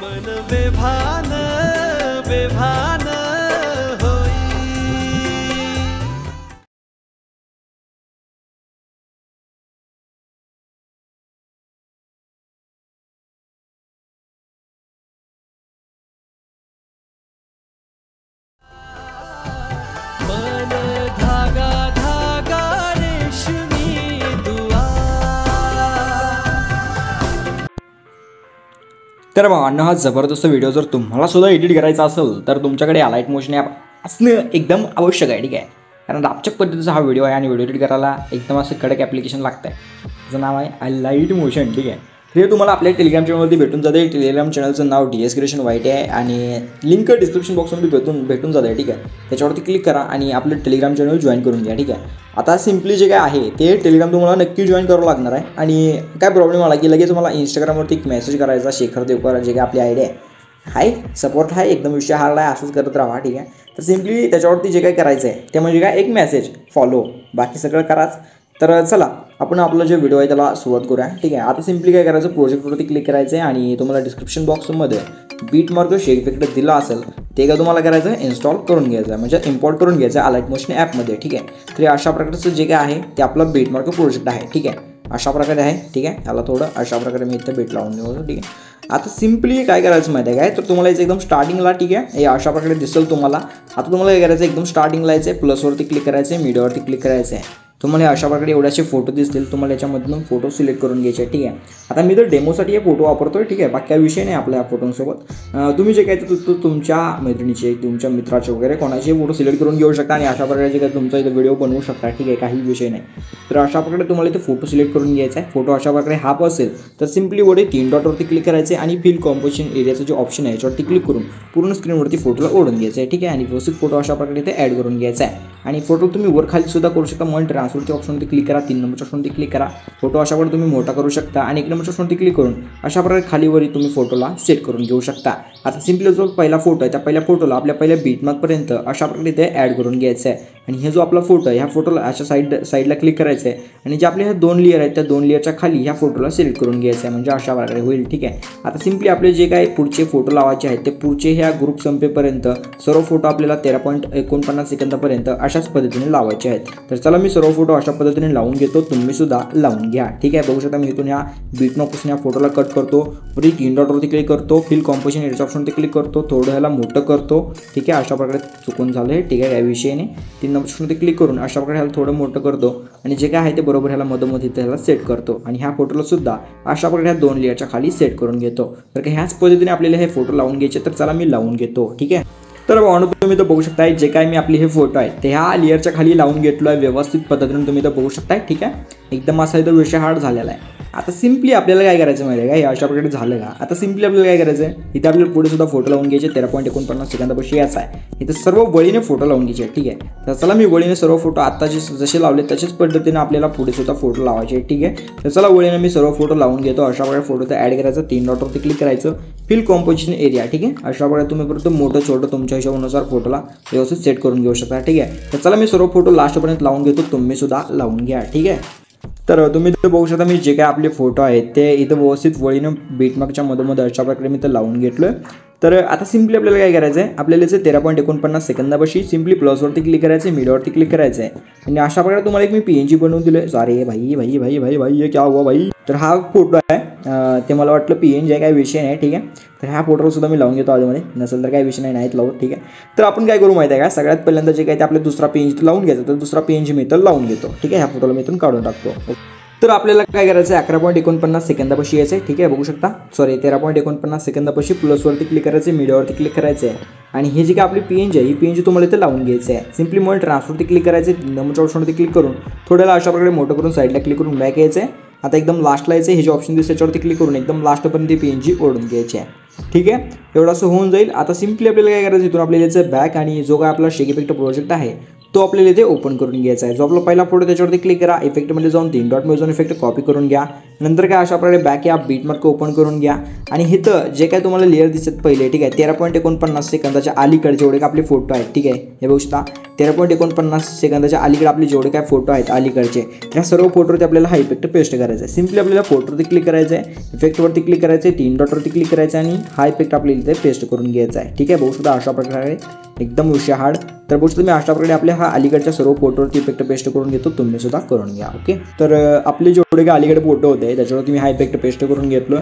मन बेभान बेभान होई। मन धागा धागा रेशमी दुआ। तर भावांनो, हा जबरदस्त व्हिडिओ जर तुम्हाला सुद्धा एडिट करायचा असेल तर तुमच्याकडे अलाइट मोशन ॲप असणं एकदम आवश्यक आहे, ठीक आहे। कारण रापचक पद्धतीचा हा व्हिडिओ आहे आणि व्हिडिओ एडिट करायला एकदम असं कडक ॲप्लिकेशन लागतं आहे, त्याचं नाव आहे अलाइट मोशन, ठीक आहे। हे तुम्हाला आपल्या टेलिग्राम चॅनलवरती भेटून जाते। टेलिग्राम चॅनलचं नाव DS क्रिएशन वाईट आहे आणि लिंक डिस्क्रिप्शन बॉक्समध्ये भेटून जाते, ठीक आहे। त्याच्यावरती क्लिक करा आणि आपलं टेलिग्राम चॅनल जॉईन करून घ्या, ठीक आहे। आता सिम्पली जे काय आहे ते टेलिग्राम तुम्हाला नक्की जॉईन करावं लागणार आहे। आणि काय प्रॉब्लेम आला की लगेच मला इंस्टाग्रामवरती एक मेसेज करायचा, शेखर देवकर जे काय आपली आयडी आहे, हाय सपोर्ट आहे, एकदम विषय हार्ड आहे, असंच करत राहा, ठीक आहे। तर सिम्पली त्याच्यावरती जे काय करायचं आहे ते म्हणजे काय एक मेसेज फॉलो, बाकी सगळं कराच। तर चला आपण आपलं जे व्हिडिओ आहे त्याला सुरुवात करूया, ठीक आहे। आता सिम्पली काय करायचं, प्रोजेक्टवरती क्लिक करायचं आहे आणि तुम्हाला डिस्क्रिप्शन बॉक्समध्ये बीटमार्क शेक इफेक्ट दिला असेल ते काय तुम्हाला करायचं आहे, इन्स्टॉल करून घ्यायचं आहे, म्हणजे इम्पोर्ट करून घ्यायचं आहे अलाइट मोशन ॲपमध्ये, ठीक आहे। तर अशा प्रकारचं जे काय आहे ते आपलं बीटमार्क प्रोजेक्ट आहे, ठीक आहे। अशा प्रकारे आहे, ठीक आहे। याला थोडं अशा प्रकारे मी इथं बीट लावून देऊ, ठीक आहे। आता सिम्पली काय करायचं माहिती आहे काय, तर तुम्हाला याचं एकदम स्टार्टिंगला, ठीक आहे, हे अशा प्रकारे दिसेल तुम्हाला। आता तुम्हाला काय करायचं, एकदम स्टार्टिंगला यायचं आहे, प्लसवरती क्लिक करायचं आहे, मीडियावरती क्लिक करायचं आहे। तुम्हाला अशा प्रकारे एवढ्याचे फोटो दिसतील, तुम्हाला याच्यामधून फोटो सिलेक्ट करून घ्यायचे, ठीक आहे। आता मी तर डेमोसाठी हे फोटो वापरतोय, ठीक आहे, बाकी काही विषय नाही आपल्या फोटोंसोबत। तुम्ही जे काय ते तुमच्या मैत्रिणीचे, तुमच्या मित्राचे वगैरे कोणाचे फोटो सिलेक्ट करून घेऊ शकता आणि अशा प्रकारे जे काय तुमचा इथं व्हिडिओ बनवू शकता, ठीक आहे, काही विषय नाही। तर अशा प्रकारे तुम्हाला इथे फोटो सिलेक्ट करून घ्यायचा आहे। फोटो अशा प्रकारे हाफ असेल तर सिम्पली वडे 3 डॉटवरती क्लिक करायचे आणि फिल कॉम्पोजिशन एरियाचं जे ऑप्शन आहे याच्यावरती क्लिक करून पूर्ण स्क्रीनवरती फोटोला ओढून घ्यायचं आहे, ठीक आहे। आणि व्यवस्थित फोटो अशा प्रकारे इथे ॲड करून घ्यायचा आहे आणि फोटो तुम्ही वर खाली सुद्धा करू शकता। मन ट्रान्सफरच्या ऑप्शनवरती क्लिक करा, 3 नंबरच्या ऑप्शनवरती क्लिक करा, फोटो अशा प्रकारे तुम्ही मोठा करू शकता आणि 1 नंबरच्या ऑप्शनवरती क्लिक करून अशा प्रकारे खालीवरी तुम्ही फोटोला सेट करून घेऊ शकता। आता सिम्पली जो पहिला फोटो आहे त्या पहिल्या फोटोला आपल्या पहिल्या बीटमार्कपर्यंत अशा प्रकारे इथे ॲड करून घ्यायचं आहे। आणि हे जो आपला फोटो आहे ह्या फोटोला अशा साईडला क्लिक करायचं आहे आणि जे आपले ह्या 2 लेअर आहेत त्या 2 लेअरच्या खाली ह्या फोटोला सिलेक्ट करून घ्यायचं आहे, म्हणजे अशा प्रकारे होईल, ठीक आहे। आता सिम्पली आपले जे काय पुढचे फोटो लावायचे आहेत ते पुढचे ह्या ग्रुप संपेपर्यंत सर्व फोटो आपल्याला 13.49 सेकंदापर्यंत अशाच पद्धतीने लावायचे आहेत। तर चला मी सर्व फोटो अशा पद्धतीने लावून घेतो, तुम्ही सुद्धा लावून घ्या, ठीक आहे। बघू शकता मी इथून ह्या बीटमार्कपासून ह्या फोटोला कट करतो, वरी 3 डॉटवरती क्लिक करतो, फिल कॉम्पोजिशन एरियाच्या ऑप्शनवरती क्लिक करतो, थोडं ह्याला मोठं करतो, ठीक आहे। अशा प्रकारे चुकून झालं आहे, ठीक आहे, या विषयाने 3 नंबर ऑप्शनवरती क्लिक करून अशा प्रकारे ह्याला थोडं मोठं करतो आणि जे काय आहे ते बरोबर ह्याला मधोमध इथे ह्याला सेट करतो आणि ह्या फोटोला सुद्धा अशा प्रकारे ह्या 2 लेअरच्या खाली सेट करून घेतो। तर ह्याच पद्धतीने आपल्याला हे फोटो लावून घ्यायचे, तर चला मी लावून घेतो, ठीक आहे। तर भावनो तुम्ही तर बघू शकताय जे काय मी आपले हे फोटो आहे ते ह्या लेअरच्या खाली लावून घेतलो आहे व्यवस्थित पद्धतीने, तुम्ही तर बघू शकताय, ठीक आहे। एकदम असा इथं विषय हार्ड झालेला आहे। आता सिम्पली आपल्याला काय करायचं माहिती आहे का, हे अशा प्रकारे झालं का, आता सिम्पली आपल्याला काय करायचं आहे, इथे आपल्याला पुढे सुद्धा फोटो लावून घ्यायचे, 13.49 सेकंदापाशी याचा आहे, इथं सर्व वळीने फोटो लावून घ्यायचे, ठीक आहे। तर चला मी वळीने सर्व फोटो आता जसे लावले तशाच पद्धतीने आपल्याला पुढे सुद्धा फोटो लावायचे, ठीक आहे। तर चला वळीने मी सर्व फोटो लावून घेतो, अशा प्रकारे फोटोचं ॲड करायचं, 3 डॉटवरती क्लिक करायचं, फिल कॉम्पोजिशन एरिया, ठीक आहे। अशा प्रकारे तुम्ही परत मोठं छोटं तुमच्या हिशोबानुसार फोटोला व्यवस्थित सेट करून घेऊ शकता, ठीक आहे। तर चला मी सर्व फोटो लास्टपर्यंत लावून घेतो, तुम्ही सुद्धा लावून घ्या, ठीक आहे। तर तुम्ही इथं बघू शकता मी जे काय आपले फोटो आहेत ते इथं व्यवस्थित वळीनं बीटमार्कच्या मधोमध अशा प्रकारे मी इथं लावून घेतलं। तर आता सिम्पली आपल्याला काय करायचं आहे, आपल्याला इथे 13.49 सेकंदापाशी सिम्पली प्लसवरती क्लिक करायचं आहे, मीडियावरती क्लिक करायचं आहे आणि अशा प्रकारे तुम्हाला एक मी PNG बनवून दिलं आहे। अरे भाई भाई भाई भाई भाई ये क्या हुआ भाई। तर हा फोटो आहे, ते मला वाटलं PNG आहे, काही विषय नाही, ठीक आहे। तर ह्या फोटोला सुद्धा मी लावून घेतो आधीमध्ये, नसेल तर काही विषय नाहीत लावत, ठीक आहे। तर आपण काय करू माहिती आहे का, सगळ्यात पहिल्यांदा जे काय ते आपल्या दुसरा PNG लावून घ्यायचं, तर दुसरा PNG मी इथं लावून घेतो, ठीक आहे। ह्या फोटोला मी इथून काढून टाकतो। तर आपल्याला काय करायचं आहे, 11.49 सेकंदापाशी यायचं आहे, ठीक आहे। बघू शकता 13.49 सेकंदापाशी प्लसवरती क्लिक करायचं आहे, मीडियावरती क्लिक करायचं आहे आणि हे जे काय आपली PNG आहे ही PNG तुम्हाला इथे लावून घ्यायचं आहे। सिम्पली मला ट्रान्सफरवरती क्लिक करायचं आहे, नंबरच्या ऑप्शनवरती क्लिक करून थोड्याला अशा प्रकारे मोठं करून साईडला क्लिक करून बॅक यायचं आहे। आता एकदम लास्टला यायचं, हे जे ऑप्शन दिसतं त्याच्यावरती क्लिक करून एकदम लास्टपर्यंत PNG ओढून घ्यायची आहे, ठीक आहे। एवढं असं होऊन जाईल। आता सिम्पली आपल्याला काय करायचं, इथून आपल्याला यायचं बॅक आणि जो काय आपला शेक इफेक्ट प्रोजेक्ट आहे तो आपल्याला इथे ओपन करून घ्यायचा आहे. जो आपला पहिला फोटो त्याच्यावरती क्लिक करा, इफेक्टमध्ये जाऊन 3 डॉट मिळून इफेक्ट कॉपी करून घ्या. नंतर काय अशा प्रकारे बॅक या बीटमार्क ओपन करून घ्या आणि इथं जे काय तुम्हाला लेअर दिसत पहिले, ठीक आहे, 13.49 सेकंदाच्या अलीकडे जेवढे काय आपले फोटो आहेत, ठीक आहे, हे बघू शकता 13.49 सेकंदाच्या अलीकडे आपले जेवढे काय फोटो आहेत अलीकडचे, त्या सर्व फोटोवरती आपल्याला हा इफेक्ट पेस्ट करायचा आहे. सिम्पली आपल्याला फोटोवरती क्लिक करायचं आहे, इफेक्टवरती क्लिक करायचं आहे, 3 डॉटवरती क्लिक करायचं आहे आणि हा इफेक्ट आपल्याला इथे पेस्ट करून घ्यायचा आहे. ठीक आहे, बघू शकता अशा प्रकारे एकदम हार्ड. तर बघू शकता मी अशा प्रकारे आपल्या हा अलीकडच्या सर्व फोटोवरती इफेक्ट पेस्ट करून घेतो. तुम्ही सुद्धा करून घ्या. ओके, तर आपले जेवढे काय अलीकडे फोटो होते त्याच्यावरती मी हा इफेक्ट पेस्ट करून घेतलो.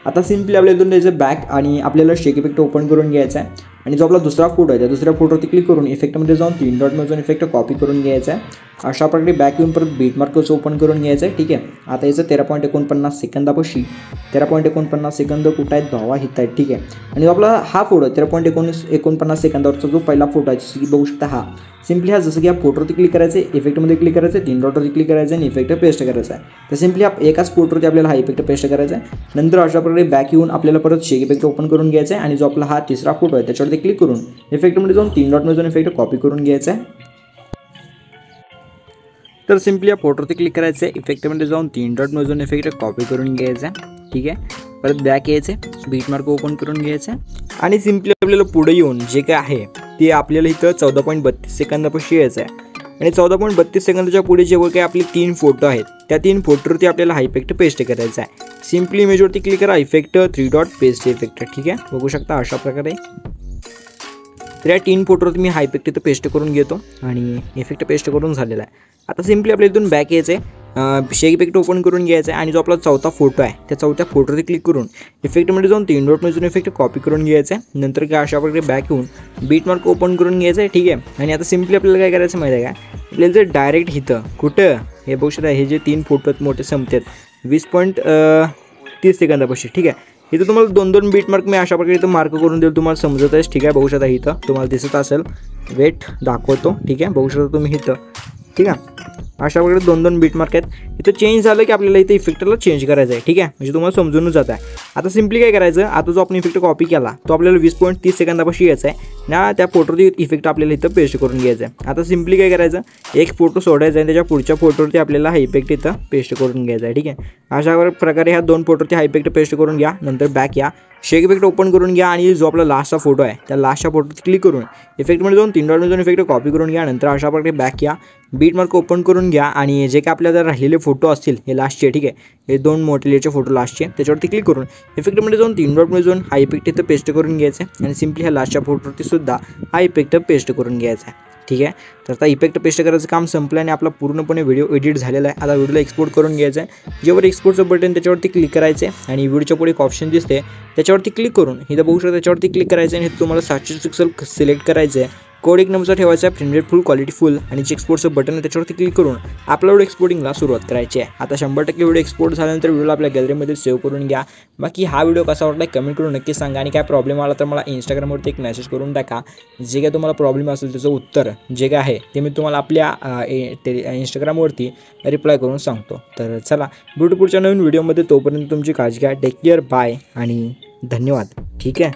आता सिम्पली आपल्या इथून त्याचं बॅक आणि आपल्याला शेक इफेक्ट ओपन करून घ्यायचा आहे आणि जो आपला दुसरा फोटो आहे त्या दुसऱ्या फोटोवरती क्लिक करून इफेक्टमध्ये जाऊन 3 डॉट मिळून इफेक्ट कॉपी करून घ्यायचा आहे. अशा प्रकारे बॅक येऊन परत बीटमार्कच ओपन करून घ्यायचं आहे. ठीक आहे, आता याचं 13.49 सेकंदापाशी 13.49 सेकंद कुठं आहेत भावा हित आहेत. ठीक आहे, आणि आपला हा फोटो 13.49 सेकंदावरचा जो पहिला फोटो आहे जसं की बघू शकता हा सिम्पली हा जसं की या फोटोवरती क्लिक करायचं आहे, इफेक्टमध्ये क्लिक करायचं आहे, 3 डॉटवरती क्लिक करायचं आहे आणि इफेक्ट पेस्ट करायचा आहे. तर सिम्पली एकाच फोटोवरती आपल्याला हा इफेक्ट पेस्ट करायचा आहे. नंतर अशा प्रकारे बॅक येऊन आपल्याला परत शेक इफेक्ट ओपन करून घ्यायचा आहे आणि जो आपला हा तिसरा फोटो आहे त्याच्यावरती क्लिक करून इफेक्टमध्ये जाऊन 3 डॉट मिळून इफेक्ट कॉपी करून घ्यायचा आहे. तर सिम्पली या फोटोवरती क्लिक करायचं आहे, इफेक्टमध्ये जाऊन 3 डॉट मिळून इफेक्ट कॉपी करून घ्यायचा आहे. ठीक आहे, परत बॅक यायचं आहे, बीटमार्क ओपन करून घ्यायचं आहे आणि सिम्पली आपल्याला पुढे येऊन जे काय आहे ते आपल्याला इथं 14.32 सेकंदापाशी यायचं आहे. आणि 14.32 सेकंदाच्या पुढे जेव्हा काही आपले 3 फोटो आहेत त्या 3 फोटोवरती आपल्याला हा इफेक्ट पेस्ट करायचा आहे. सिम्पली इमेजवरती क्लिक करा, इफेक्ट 3 डॉट पेस्ट इफेक्ट. ठीक आहे, बघू शकता अशा प्रकारे. तर या 3 फोटोवरती मी हा इफेक्ट इथं पेस्ट करून घेतो आणि इफेक्ट पेस्ट करून झालेला आहे. आता सिम्पली आपल्या इथून बॅक यायचं आहे, शेक इफेक्ट ओपन करून घ्यायचा आहे आणि जो आपला चौथा फोटो आहे त्या चौथ्या फोटोवरती क्लिक करून इफेक्टमध्ये जाऊन 3 डॉट मिळून इफेक्ट कॉपी करून घ्यायचा आहे. नंतर काय अशा प्रकारे बॅक येऊन बीटमार्क ओपन करून घ्यायचं आहे. ठीक आहे, आणि आता सिम्पली आपल्याला काय करायचं माहिती आहे का, आपल्याला जर डायरेक्ट इथं कुठं हे बघू शकता हे जे 3 फोटो आहेत मोठे संपतात 20.30 सेकंदापाशी. ठीक आहे, इथं तुम्हाला 2-2 बीटमार्क मी अशा प्रकारे इथं मार्क करून देईल, तुम्हाला समजत आहे. ठीक आहे, बघू शकता इथं तुम्हाला दिसत असेल, वेट दाखवतो. ठीक आहे, बघू शकता तुम्ही इथं. ठीक आहे, अशा प्रकारे 2-2 बीटमार्क आहेत. इथं चेंज झालं की आपल्याला इथे इफेक्टला चेंज करायचं आहे. ठीक आहे, म्हणजे तुम्हाला समजूनच जात आहे. आता सिम्पली काय करायचं, आता जो आपण इफेक्ट कॉपी केला तो आपल्याला 20.30 सेकंदापाशी यायचा आहे ना, त्या फोटोवरती इफेक्ट आपल्याला इथं पेस्ट करून घ्यायचा आहे. आता सिम्पली काय करायचं, एक फोटो सोडायचा आहे त्याच्या पुढच्या फोटोवरती आपल्याला हा इफेक्ट इथं पेस्ट करून घ्यायचा आहे. ठीक आहे, अशा प्रकारे ह्या 2 फोटोवरती हा इफेक्ट पेस्ट करून घ्या. नंतर बॅक या, शेक इफेक्ट ओपन करून घ्या आणि जो आपला लास्टचा फोटो आहे त्या लास्टच्या फोटोवरती क्लिक करून इफेक्टमध्ये जाऊन 3 डॉट मिळून इफेक्ट कॉपी करून घ्या. नंतर अशा प्रकारे बॅक या, बीटमार्क ओपन करून घ्या आणि जे काय आपल्याला जर राहिलेले फोटो असतील हे लास्टचे, ठीक आहे, हे 2 मोठे लेअरचे फोटो लास्टचे त्याच्यावरती क्लिक करून इफेक्टमध्ये जाऊन 3 डॉट मिळून हा इफेक्ट इथं पेस्ट करून घ्यायचा आहे आणि सिम्पली ह्या लास्टच्या फोटोवरती सुद्धा हा इफेक्ट पेस्ट करून घ्यायचा आहे. ठीक आहे, तर आता इफेक्ट पेस्ट करायचं काम संपलं आणि आपला पूर्णपणे व्हिडिओ एडिट झालेला आहे. आता व्हिडिओला एक्सपोर्ट करून घ्यायचं आहे. जेव्हा एक्सपोर्टचं बटन त्याच्यावरती क्लिक करायचं आहे आणि व्हिडिओच्या पुढे एक ऑप्शन दिसते त्याच्यावरती क्लिक करून इथं बघू शकता त्याच्यावरती क्लिक करायचं आहे आणि तुम्हाला 700 पिक्सल सिलेक्ट करायचं आहे. कोड 1 नंबरचा ठेवायचा आहे, फ्रेम रेट फुल, क्वालिटी फुल आणि जे एक्सपोर्टचं बटन आहे त्याच्यावरती क्लिक करून अपलोड एक्सपोर्टिंगला सुरुवात करायची आहे. आता 100% व्हिडिओ एक्सपोर्ट झाल्यानंतर व्हिडिओला आपल्या गॅलरीमध्ये सेव्ह करून घ्या. बाकी हा व्हिडिओ कसा वाटला कमेंट करून नक्की सांगा आणि काय प्रॉब्लेम आला तर मला इंस्टाग्रामवरती एक मेसेज करून टाका. जे काय तुम्हाला प्रॉब्लेम असेल त्याचं उत्तर जे काय आहे ते मी तुम्हाला आपल्या इंस्टाग्रामवरती रिप्लाय करून सांगतो. तर चला भेटू पुढच्या नवीन व्हिडिओमध्ये, तोपर्यंत तुमची काळजी घ्या. टेक केअर, बाय आणि धन्यवाद. ठीक आहे.